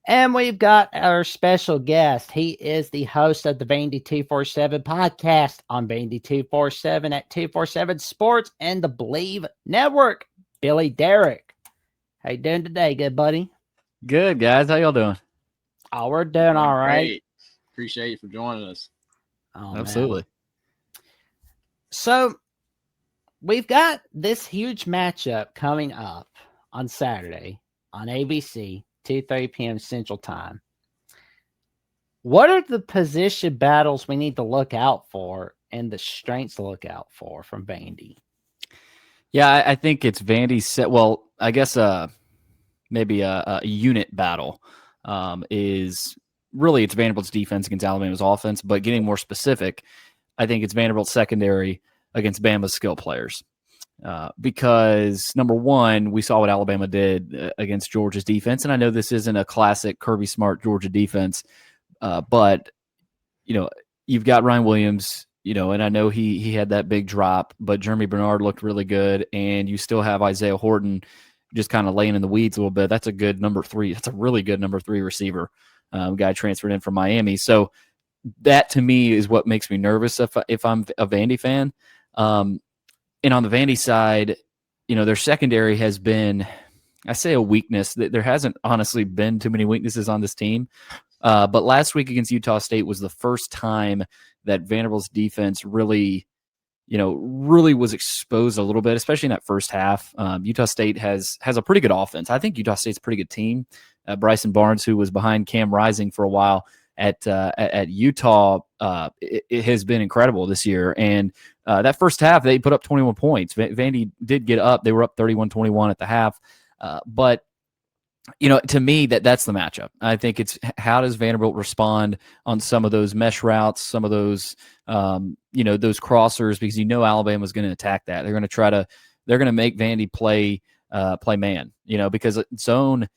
And we've got our special guest. He is the host of the Vandy 247 podcast on Vandy 247 at 247 Sports and the Believe Network. Billy Derrick. How you doing today, good buddy? Good, guys. How y'all doing? Oh, we're doing all right. Great. Appreciate you for joining us. Oh, Absolutely. man. So we've got this huge matchup coming up on Saturday on ABC, 2:30 p.m. Central Time. What are the position battles we need to look out for and the strengths to look out for from Vandy? Yeah, I think it's Vandy's set. Well, I guess maybe a unit battle is really it's Vanderbilt's defense against Alabama's offense. But getting more specific, I think it's Vanderbilt's secondary against Bama's skill players. Because number one, we saw what Alabama did against Georgia's defense, and I know this isn't a classic Kirby Smart Georgia defense. But, you've got Ryan Williams, and I know he had that big drop, but Jeremy Bernard looked really good, and you still have Isaiah Horton just kind of laying in the weeds a little bit. That's a good number three. That's a really good number three receiver, guy transferred in from Miami. So that, to me, is what makes me nervous if I'm a Vandy fan. And on the Vandy side, their secondary has been, I say, a weakness. There hasn't honestly been too many weaknesses on this team. But last week against Utah State was the first time that Vanderbilt's defense really was exposed a little bit, especially in that first half. Utah State has a pretty good offense. I think Utah State's a pretty good team. Bryson Barnes, who was behind Cam Rising for a while at Utah, it has been incredible this year. And that first half, they put up 21 points. Vandy did get up. They were up 31-21 at the half. But to me, that's the matchup. I think it's how does Vanderbilt respond on some of those mesh routes, some of those, those crossers, because Alabama's going to attack that. They're going to make Vandy play man, because zone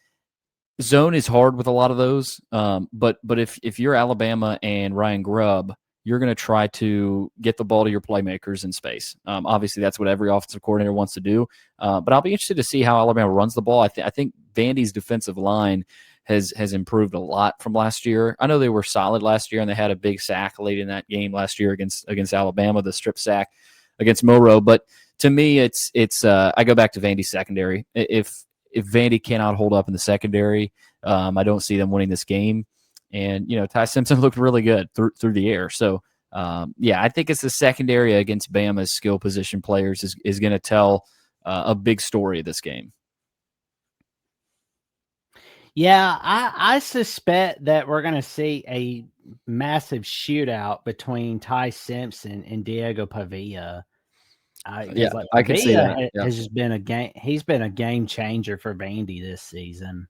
is hard with a lot of those. But if you're Alabama and Ryan Grubb, you're going to try to get the ball to your playmakers in space. Obviously, that's what every offensive coordinator wants to do. But I'll be interested to see how Alabama runs the ball. I think Vandy's defensive line has improved a lot from last year. I know they were solid last year, and they had a big sack late in that game last year against Alabama, the strip sack against Monroe. But to me, it's I go back to Vandy's secondary. If Vandy cannot hold up in the secondary, I don't see them winning this game. And, Ty Simpson looked really good through the air. So, I think it's the secondary against Bama's skill position players is going to tell a big story of this game. Yeah, I suspect that we're going to see a massive shootout between Ty Simpson and Diego Pavia. I can see that. Has just been a game. He's been a game changer for Vandy this season.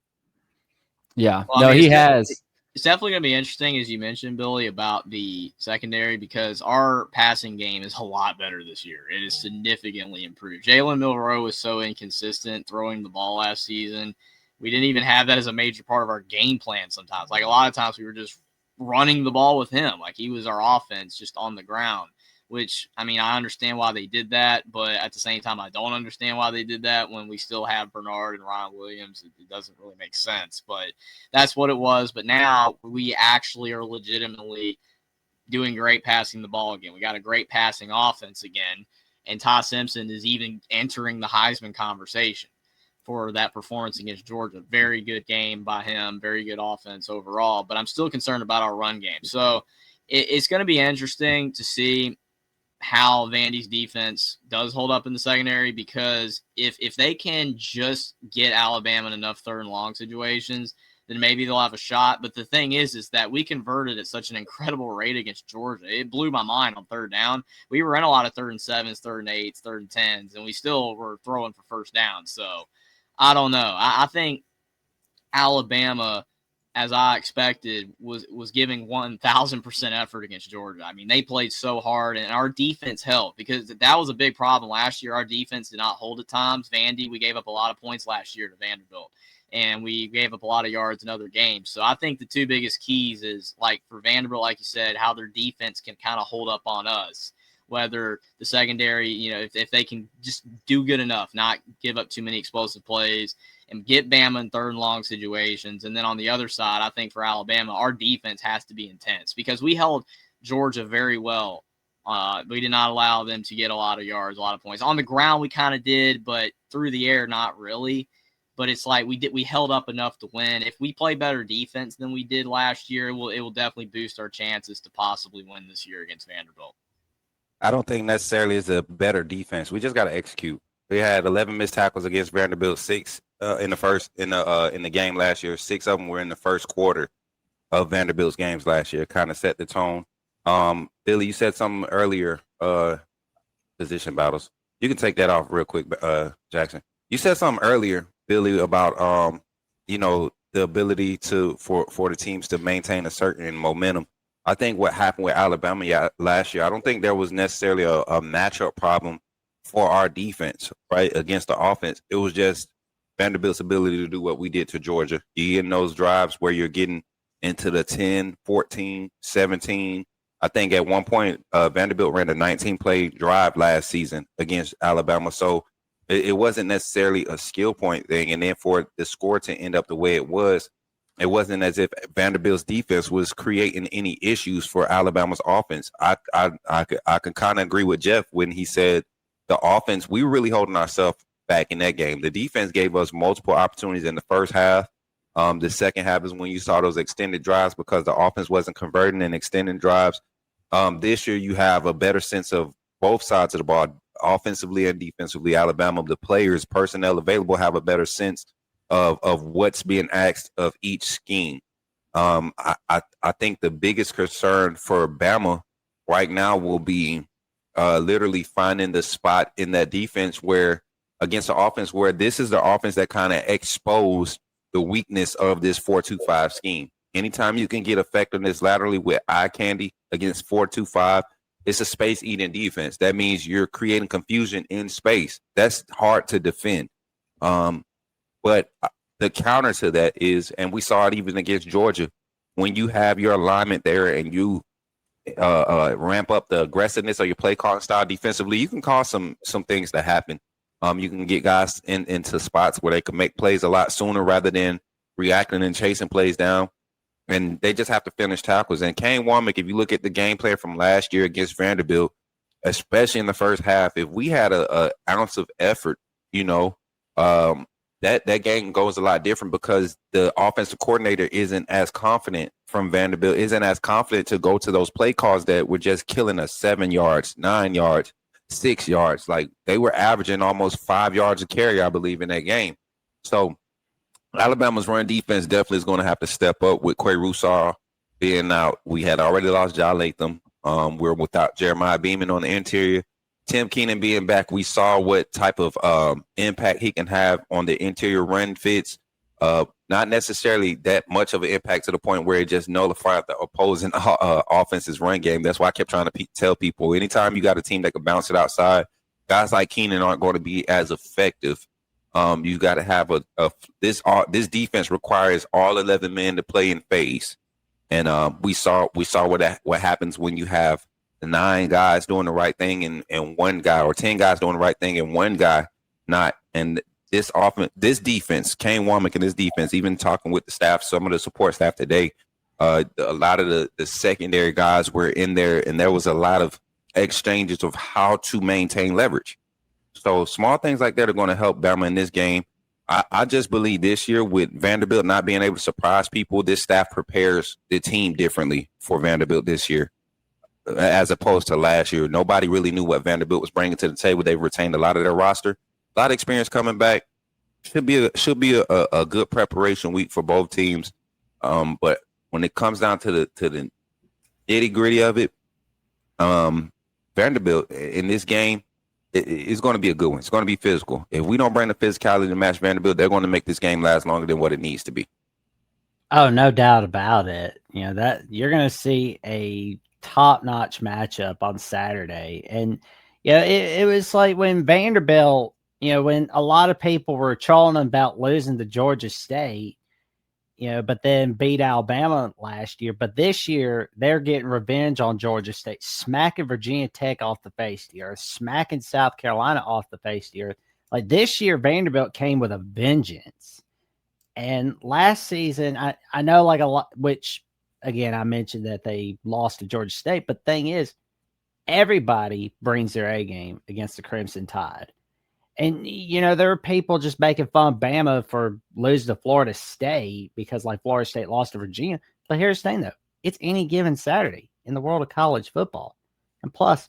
Yeah, he has. It's definitely going to be interesting, as you mentioned, Billy, about the secondary, because our passing game is a lot better this year. It is significantly improved. Jalen Milroe was so inconsistent throwing the ball last season. We didn't even have that as a major part of our game plan sometimes. Like, a lot of times we were just running the ball with him. Like, he was our offense just on the ground, which, I understand why they did that, but at the same time, I don't understand why they did that when we still have Bernard and Ryan Williams. It doesn't really make sense, but that's what it was. But now we actually are legitimately doing great passing the ball again. We got a great passing offense again, and Ty Simpson is even entering the Heisman conversation for that performance against Georgia. Very good game by him, very good offense overall, but I'm still concerned about our run game. So it's going to be interesting to see how Vandy's defense does hold up in the secondary, because if they can just get Alabama in enough third and long situations, then maybe they'll have a shot. But the thing is that we converted at such an incredible rate against Georgia. It blew my mind on third down. We were in a lot of 3rd and 7s, 3rd and 8s, 3rd and 10s, and we still were throwing for first down. So I don't know. I think Alabama, as I expected, was giving 1,000% effort against Georgia. They played so hard, and our defense helped, because that was a big problem last year. Our defense did not hold at times. Vandy, we gave up a lot of points last year to Vanderbilt, and we gave up a lot of yards in other games. So I think the two biggest keys is, like, for Vanderbilt, like you said, how their defense can kind of hold up on us, whether the secondary, if they can just do good enough, not give up too many explosive plays, and get Bama in third and long situations. And then on the other side, I think for Alabama, our defense has to be intense because we held Georgia very well. We did not allow them to get a lot of yards, a lot of points. On the ground, we kind of did, but through the air, not really. But it's like we held up enough to win. If we play better defense than we did last year, it will definitely boost our chances to possibly win this year against Vanderbilt. I don't think necessarily it's a better defense. We just got to execute. We had 11 missed tackles against Vanderbilt, 6 in the game last year. 6 of them were in the first quarter of Vanderbilt's games last year. Kind of set the tone. Billy, you said something earlier. Position battles. You can take that off real quick, Jackson. You said something earlier, Billy, about the ability for the teams to maintain a certain momentum. I think what happened with Alabama last year, I don't think there was necessarily a matchup problem for our defense, right, against the offense. It was just Vanderbilt's ability to do what we did to Georgia. You get in those drives where you're getting into the 10, 14, 17. I think at one point Vanderbilt ran a 19-play drive last season against Alabama. So it wasn't necessarily a skill point thing. And then for the score to end up the way it wasn't as if Vanderbilt's defense was creating any issues for Alabama's offense. I can kind of agree with Jeff when he said the offense, we were really holding ourselves back in that game. The defense gave us multiple opportunities in the first half. The second half is when you saw those extended drives because the offense wasn't converting and extending drives. This year you have a better sense of both sides of the ball, offensively and defensively. Alabama, the players, personnel available have a better sense of what's being asked of each scheme. I think the biggest concern for Bama right now will be literally finding the spot in that defense where against the offense where this is the offense that kind of exposed the weakness of this 4-2-5 scheme. Anytime you can get effectiveness laterally with eye candy against 4-2-5, it's a space-eating defense. That means you're creating confusion in space. That's hard to defend. But the counter to that is, and we saw it even against Georgia, when you have your alignment there and you ramp up the aggressiveness of your play calling style defensively, you can cause some things to happen. You can get guys into spots where they can make plays a lot sooner rather than reacting and chasing plays down. And they just have to finish tackles. And Kane Womack, if you look at the game plan from last year against Vanderbilt, especially in the first half, if we had a ounce of effort, that game goes a lot different because the offensive coordinator isn't as confident from Vanderbilt, isn't as confident to go to those play calls that were just killing us 7 yards, 9 yards, 6 yards. Like they were averaging almost 5 yards a carry, I believe, in that game. So Alabama's run defense definitely is going to have to step up with Quay Rusar being out. We had already lost Ja Latham. We're without Jeremiah Beeman on the interior. Tim Keenan being back, we saw what type of impact he can have on the interior run fits. Not necessarily that much of an impact to the point where it just nullified the opposing offense's run game. That's why I kept trying to tell people, anytime you got a team that can bounce it outside, guys like Keenan aren't going to be as effective. You got to have this defense requires all 11 men to play in phase, and we saw what happens when you have the 9 guys doing the right thing and one guy, or 10 guys doing the right thing and one guy not. And this defense, Kane Womack and this defense, even talking with the staff, some of the support staff today, a lot of the secondary guys were in there, and there was a lot of exchanges of how to maintain leverage. So small things like that are going to help Bama in this game. I just believe this year with Vanderbilt not being able to surprise people, this staff prepares the team differently for Vanderbilt this year as opposed to last year. Nobody really knew what Vanderbilt was bringing to the table. They've retained a lot of their roster. A lot of experience coming back. Should be a good preparation week for both teams. But when it comes down to the nitty-gritty of it, Vanderbilt in this game, it's going to be a good one. It's going to be physical. If we don't bring the physicality to match Vanderbilt, they're going to make this game last longer than what it needs to be. Oh, no doubt about it. That you're going to see a top-notch matchup on Saturday. And it was like when Vanderbilt, when a lot of people were trolling about losing to Georgia State, but then beat Alabama last year. But this year, they're getting revenge on Georgia State, smacking Virginia Tech off the face of the earth, smacking South Carolina off the face of the earth. Like this year, Vanderbilt came with a vengeance. And last season, I know like a lot, which again, I mentioned that they lost to Georgia State, but the thing is, everybody brings their A game against the Crimson Tide. And, there are people just making fun of Bama for losing to Florida State because, like, Florida State lost to Virginia. But here's the thing, though. It's any given Saturday in the world of college football. And plus,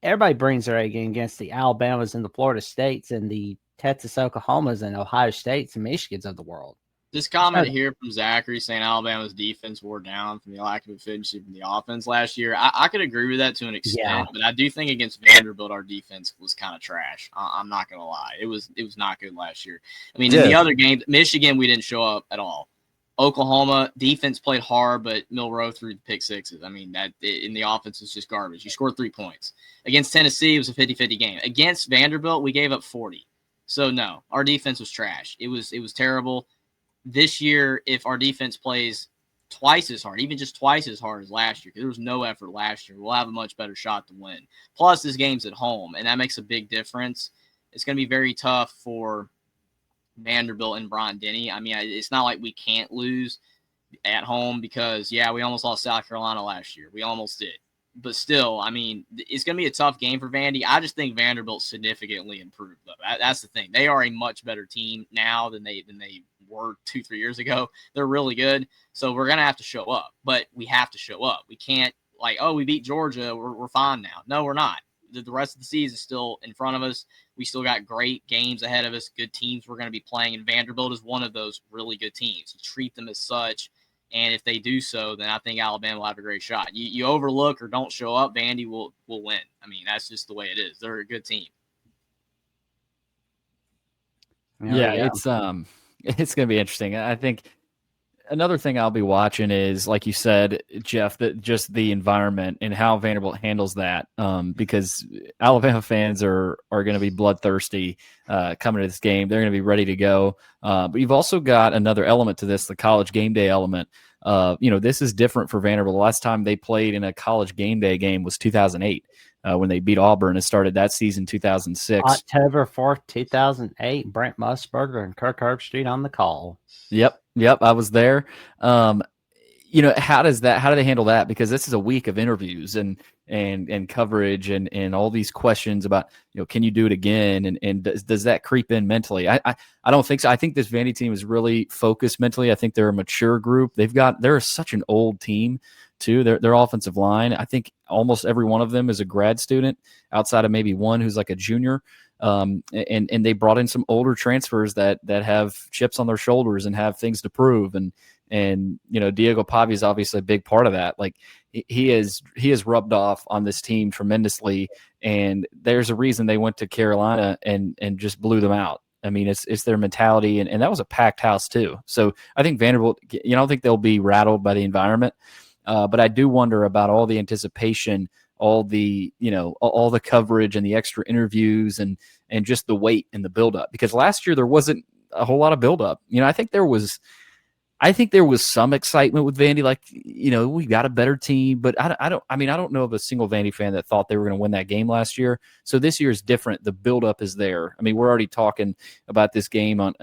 everybody brings their A game against the Alabamas and the Florida States and the Texas Oklahomas and Ohio States and Michigans of the world. This comment here from Zachary saying Alabama's defense wore down from the lack of efficiency from the offense last year. I could agree with that to an extent, but I do think against Vanderbilt, our defense was kind of trash. I'm not going to lie. It was not good last year. I mean, in the other games, Michigan, we didn't show up at all. Oklahoma, defense played hard, but Milroe threw the pick sixes. I mean, that in the offense was just garbage. You scored 3 points. Against Tennessee, it was a 50-50 game. Against Vanderbilt, we gave up 40. So, no, our defense was trash. It was terrible. This year, if our defense plays twice as hard, even just twice as hard as last year, because there was no effort last year, we'll have a much better shot to win. Plus, this game's at home, and that makes a big difference. It's going to be very tough for Vanderbilt and Bryant-Denny. I mean, it's not like we can't lose at home because, we almost lost South Carolina last year. We almost did. But still, I mean, it's going to be a tough game for Vandy. I just think Vanderbilt significantly improved, though. That's the thing. They are a much better team now than they were 2-3 years ago. They're really good. So we're going to have to show up. But we have to show up. We can't, we beat Georgia. We're fine now. No, we're not. The rest of the season is still in front of us. We still got great games ahead of us, good teams we're going to be playing, and Vanderbilt is one of those really good teams. You treat them as such. And if they do so, then I think Alabama will have a great shot. You overlook or don't show up, Vandy will win. I mean, that's just the way it is. They're a good team. Yeah, it's going to be interesting. I think another thing I'll be watching is, like you said, Jeff, that just the environment and how Vanderbilt handles that, because Alabama fans are going to be bloodthirsty coming to this game. They're going to be ready to go. But you've also got another element to this, the college game day element. This is different for Vanderbilt. The last time they played in a college game day game was 2008 when they beat Auburn. It started that season 2006. October 4th, 2008, Brent Musburger and Kirk Herbstreit on the call. Yep, I was there. How do they handle that? Because this is a week of interviews and coverage and all these questions about, can you do it again? And does that creep in mentally? I don't think so. I think this Vandy team is really focused mentally. I think they're a mature group. They're such an old team too. Their offensive line, I think almost every one of them is a grad student outside of maybe one who's like a junior. And they brought in some older transfers that have chips on their shoulders and have things to prove. And Diego Pavia is obviously a big part of that. Like he has rubbed off on this team tremendously. And there's a reason they went to Carolina and just blew them out. I mean, it's their mentality, and that was a packed house too. So I think Vanderbilt, I don't think they'll be rattled by the environment, but I do wonder about all the anticipation, all the coverage and the extra interviews and just the wait and the buildup. Because last year there wasn't a whole lot of buildup. I think there was some excitement with Vandy, like, we got a better team, but I don't know of a single Vandy fan that thought they were going to win that game last year. So this year is different. The buildup is there. I mean, we're already talking about this game on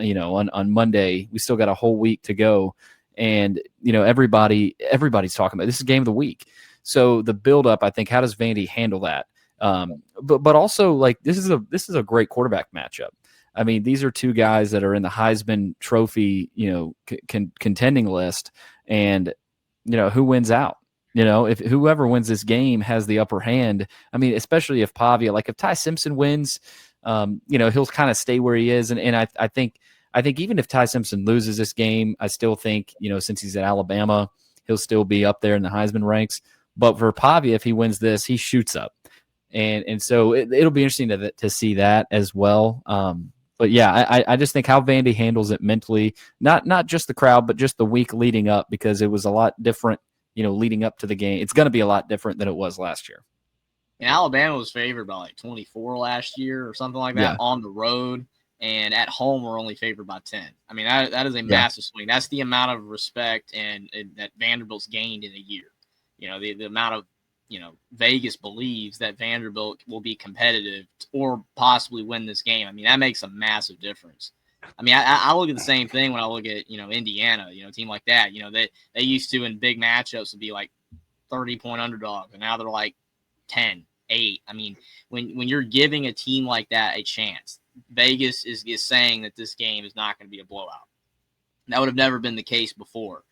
Monday. We still got a whole week to go. And, everybody's talking about this is game of the week. So the buildup, I think, how does Vandy handle that? But also, like, this is a great quarterback matchup. I mean, these are two guys that are in the Heisman Trophy, contending list, and who wins out? If whoever wins this game has the upper hand. I mean, especially if Pavia, like if Ty Simpson wins, he'll kind of stay where he is, and I think even if Ty Simpson loses this game, I still think since he's at Alabama, he'll still be up there in the Heisman ranks. But for Pavia, if he wins this, he shoots up, and so it'll be interesting to see that as well. But yeah, I just think how Vandy handles it mentally, not just the crowd, but just the week leading up, because it was a lot different, leading up to the game. It's going to be a lot different than it was last year. And Alabama was favored by like 24 last year or something like that on the road, and at home we're only favored by 10. I mean, that is a massive swing. That's the amount of respect and that Vanderbilt's gained in a year. The amount of Vegas believes that Vanderbilt will be competitive or possibly win this game. I mean, that makes a massive difference. I mean, I look at the same thing when I look at, Indiana, a team like that. They used to in big matchups would be like 30-point underdogs, and now they're like 10, 8. I mean, when you're giving a team like that a chance, Vegas is saying that this game is not going to be a blowout. That would have never been the case before.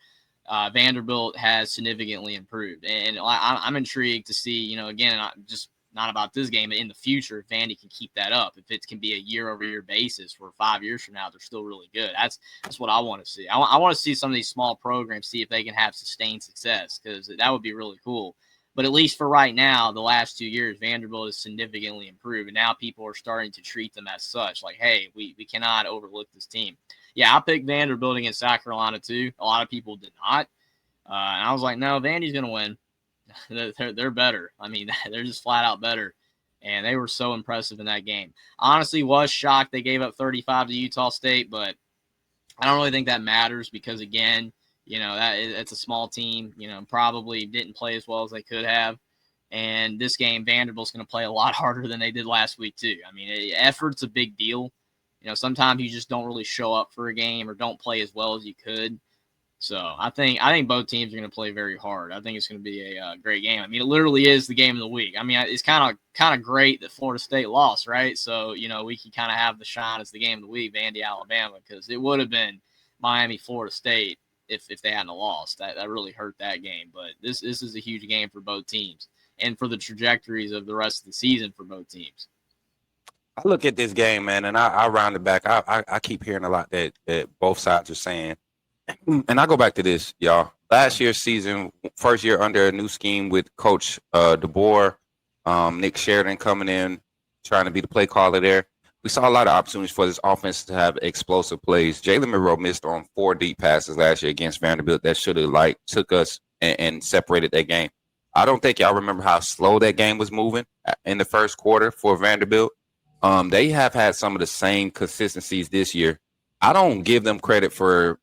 Vanderbilt has significantly improved, and I'm intrigued to see, again, just not about this game, but in the future, if Vandy can keep that up, if it can be a year-over-year basis where 5 years from now they're still really good. That's what I want to see. I want to see some of these small programs see if they can have sustained success, because that would be really cool. But at least for right now, the last 2 years, Vanderbilt has significantly improved, and now people are starting to treat them as such. Like, hey, we cannot overlook this team. Yeah, I picked Vanderbilt against South Carolina too. A lot of people did not. And I was like, no, Vandy's going to win. They're better. I mean, they're just flat out better. And they were so impressive in that game. Honestly, was shocked they gave up 35 to Utah State, but I don't really think that matters because, again, it's a small team, probably didn't play as well as they could have. And this game, Vanderbilt's going to play a lot harder than they did last week too. I mean, effort's a big deal. Sometimes you just don't really show up for a game or don't play as well as you could. So I think both teams are going to play very hard. I think it's going to be a great game. I mean, it literally is the game of the week. I mean, it's kind of great that Florida State lost, right? So, we can kind of have the shine as the game of the week, Vandy, Alabama, because it would have been Miami, Florida State if they hadn't lost. That really hurt that game. But this is a huge game for both teams and for the trajectories of the rest of the season for both teams. I look at this game, man, and I round it back. I keep hearing a lot that both sides are saying. And I go back to this, y'all. Last year's season, first year under a new scheme with Coach DeBoer, Nick Sheridan coming in, trying to be the play caller there. We saw a lot of opportunities for this offense to have explosive plays. Jalen Monroe missed on 4 deep passes last year against Vanderbilt that should have took us and separated that game. I don't think y'all remember how slow that game was moving in the first quarter for Vanderbilt. They have had some of the same consistencies this year. I don't give them credit for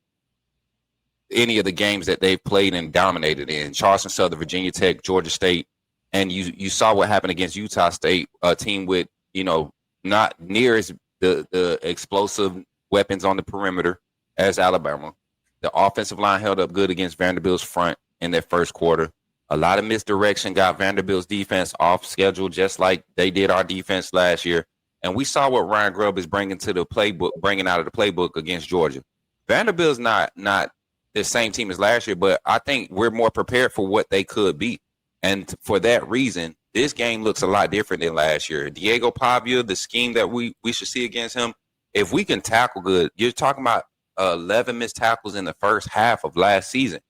any of the games that they've played and dominated in. Charleston Southern, Virginia Tech, Georgia State, and you saw what happened against Utah State, a team with, not near as the explosive weapons on the perimeter as Alabama. The offensive line held up good against Vanderbilt's front in their first quarter. A lot of misdirection got Vanderbilt's defense off schedule, just like they did our defense last year. And we saw what Ryan Grubb is bringing out of the playbook against Georgia. Vanderbilt's not the same team as last year, but I think we're more prepared for what they could be. And for that reason, this game looks a lot different than last year. Diego Pavia, the scheme that we should see against him, if we can tackle good, you're talking about 11 missed tackles in the first half of last season.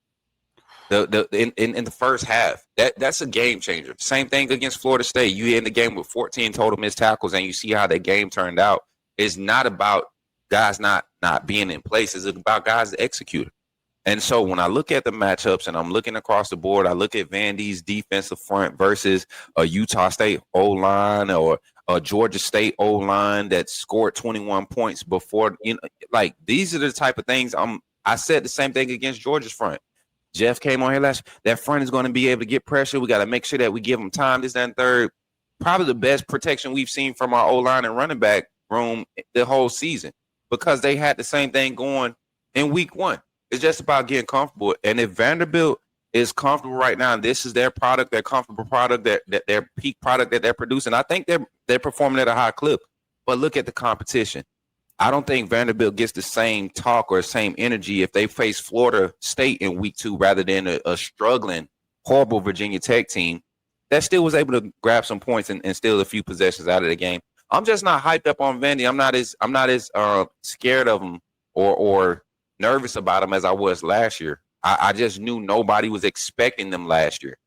In the first half, that's a game changer. Same thing against Florida State. You end the game with 14 total missed tackles, and you see how that game turned out. It's not about guys not being in place. It's about guys executing. And so when I look at the matchups and I'm looking across the board, I look at Vandy's defensive front versus a Utah State O-line or a Georgia State O-line that scored 21 points before. Like these are the type of things. I said the same thing against Georgia's front. Jeff came on here last. That front is going to be able to get pressure. We got to make sure that we give them time. This, that, and third. Probably the best protection we've seen from our O-line and running back room the whole season because they had the same thing going in week 1. It's just about getting comfortable. And if Vanderbilt is comfortable right now, this is their product, their comfortable product, their peak product that they're producing. I think they're performing at a high clip. But look at the competition. I don't think Vanderbilt gets the same talk or same energy if they face Florida State in week 2 rather than a struggling, horrible Virginia Tech team that still was able to grab some points and steal a few possessions out of the game. I'm just not hyped up on Vandy. I'm not as scared of them or nervous about them as I was last year. I just knew nobody was expecting them last year,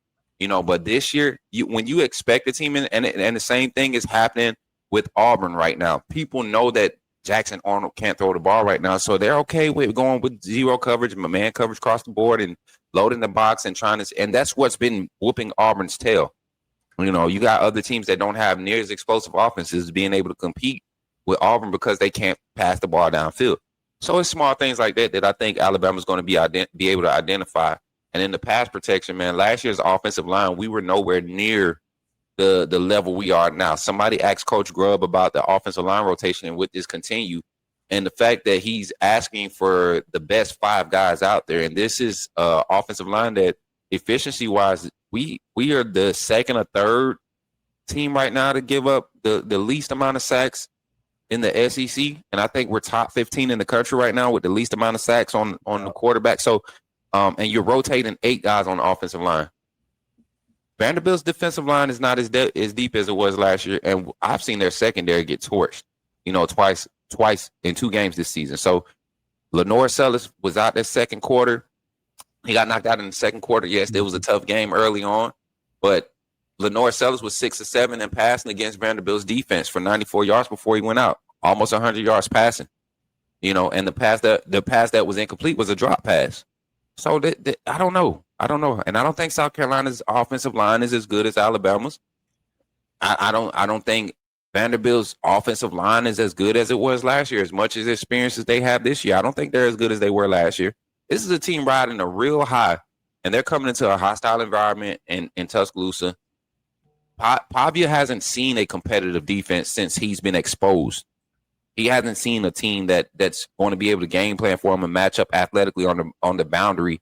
But this year, when you expect a team, and the same thing is happening with Auburn right now. People know that Jackson Arnold can't throw the ball right now, so they're okay with going with zero coverage, man coverage across the board, and loading the box and and that's what's been whooping Auburn's tail. You got other teams that don't have near as explosive offenses being able to compete with Auburn because they can't pass the ball downfield. So it's small things like that I think Alabama's going to be able to identify. And in the pass protection, man, last year's offensive line, we were nowhere near the level we are now. Somebody asked Coach Grubb about the offensive line rotation, and would this continue? And the fact that he's asking for the best 5 guys out there, and this is offensive line that efficiency wise, we are the second or third team right now to give up the least amount of sacks in the SEC, and I think we're top 15 in the country right now with the least amount of sacks on the quarterback. So, and you're rotating 8 guys on the offensive line. Vanderbilt's defensive line is not as deep as it was last year, and I've seen their secondary get torched, twice in 2 games this season. So, Lenore Sellis was out that second quarter. He got knocked out in the second quarter. Yes, it was a tough game early on, but Lenore Sellis was 6 of 7 and passing against Vanderbilt's defense for 94 yards before he went out, almost 100 yards passing. And the pass that was incomplete was a drop pass. So I don't know, and I don't think South Carolina's offensive line is as good as Alabama's. I don't think Vanderbilt's offensive line is as good as it was last year. As much as experience as they have this year, I don't think they're as good as they were last year. This is a team riding a real high, and they're coming into a hostile environment in Tuscaloosa. Pavia hasn't seen a competitive defense since he's been exposed. He hasn't seen a team that's going to be able to game plan for him and match up athletically on the boundary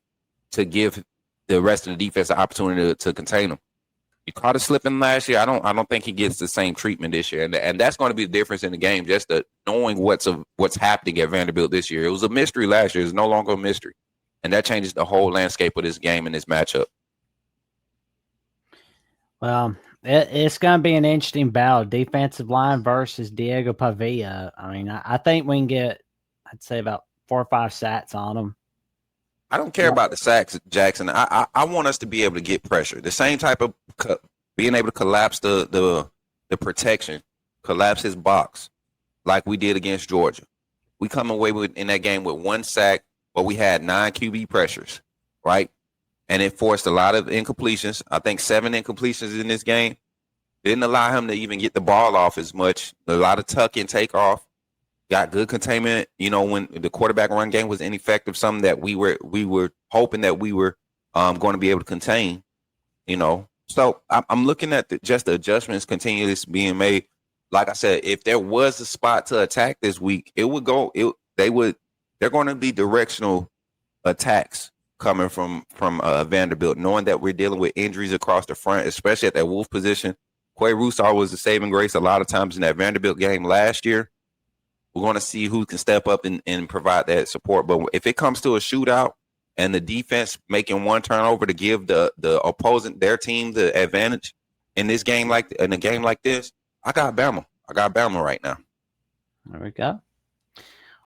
to give the rest of the defense an opportunity to contain him. You caught us slipping last year. I don't think he gets the same treatment this year, and that's going to be the difference in the game. Just knowing what's happening at Vanderbilt this year. It was a mystery last year. It's no longer a mystery, and that changes the whole landscape of this game and this matchup. Well, it's going to be an interesting battle. Defensive line versus Diego Pavia. I mean, I think we can get, I'd say, about 4 or 5 sacks on him. I don't care about the sacks, Jackson. I want us to be able to get pressure. The same type of being able to collapse the protection, collapse his box like we did against Georgia. We come away in that game with 1 sack, but we had 9 QB pressures, right? And it forced a lot of incompletions. I think 7 incompletions in this game. Didn't allow him to even get the ball off as much. A lot of tuck and take off. Got good containment. When the quarterback run game was ineffective, something that we were hoping that we were going to be able to contain. So I'm looking at just the adjustments continuously being made. Like I said, if there was a spot to attack this week, it would go. They're going to be directional attacks coming from Vanderbilt, knowing that we're dealing with injuries across the front, especially at that Wolf position. Quay Rusar was the saving grace a lot of times in that Vanderbilt game last year. We're going to see who can step up and provide that support. But if it comes to a shootout and the defense making one turnover to give the opposing their team the advantage in a game like this, I got Bama. I got Bama right now. There we go.